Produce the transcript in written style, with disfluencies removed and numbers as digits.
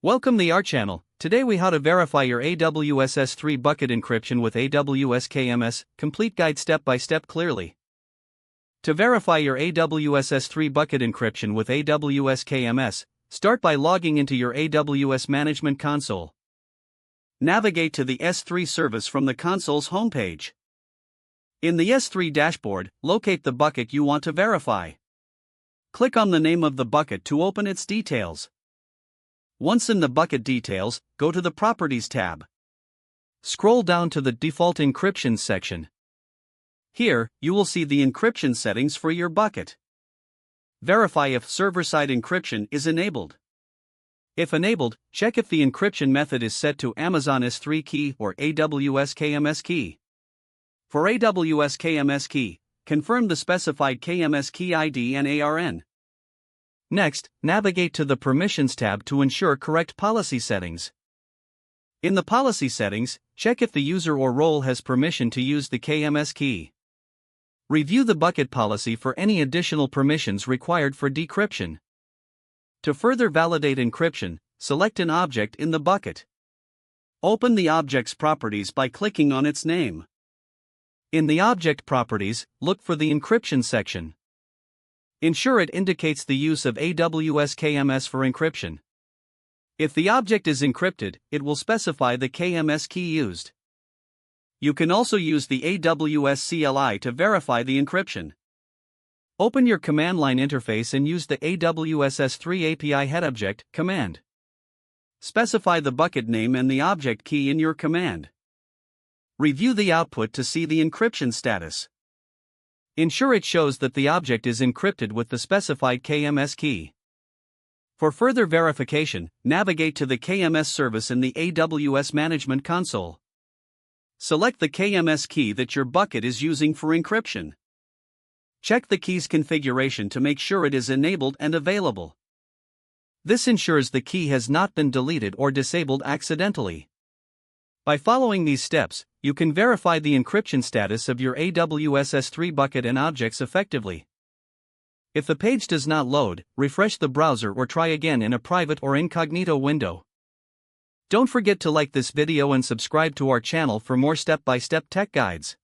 Welcome to our channel. Today we how to verify your AWS S3 bucket encryption with AWS KMS, complete guide step by step clearly. To verify your AWS S3 bucket encryption with AWS KMS, start by logging into your AWS Management Console. Navigate to the S3 service from the console's homepage. In the S3 dashboard, locate the bucket you want to verify. Click on the name of the bucket to open its details. Once in the bucket details, go to the Properties tab. Scroll down to the Default Encryption section. Here, you will see the encryption settings for your bucket. Verify if server-side encryption is enabled. If enabled, check if the encryption method is set to Amazon S3 key or AWS KMS key. For AWS KMS key, confirm the specified KMS key ID and ARN. Next, navigate to the Permissions tab to ensure correct policy settings. In the policy settings, check if the user or role has permission to use the KMS key. Review the bucket policy for any additional permissions required for decryption. To further validate encryption, select an object in the bucket. Open the object's properties by clicking on its name. In the object properties, look for the encryption section. Ensure it indicates the use of AWS KMS for encryption. If the object is encrypted, it will specify the KMS key used. You can also use the AWS CLI to verify the encryption. Open your command line interface and use the AWS S3 API headObject command. Specify the bucket name and the object key in your command. Review the output to see the encryption status. Ensure it shows that the object is encrypted with the specified KMS key. For further verification, navigate to the KMS service in the AWS Management Console. Select the KMS key that your bucket is using for encryption. Check the key's configuration to make sure it is enabled and available. This ensures the key has not been deleted or disabled accidentally. By following these steps, you can verify the encryption status of your AWS S3 bucket and objects effectively. If the page does not load, refresh the browser or try again in a private or incognito window. Don't forget to like this video and subscribe to our channel for more step-by-step tech guides.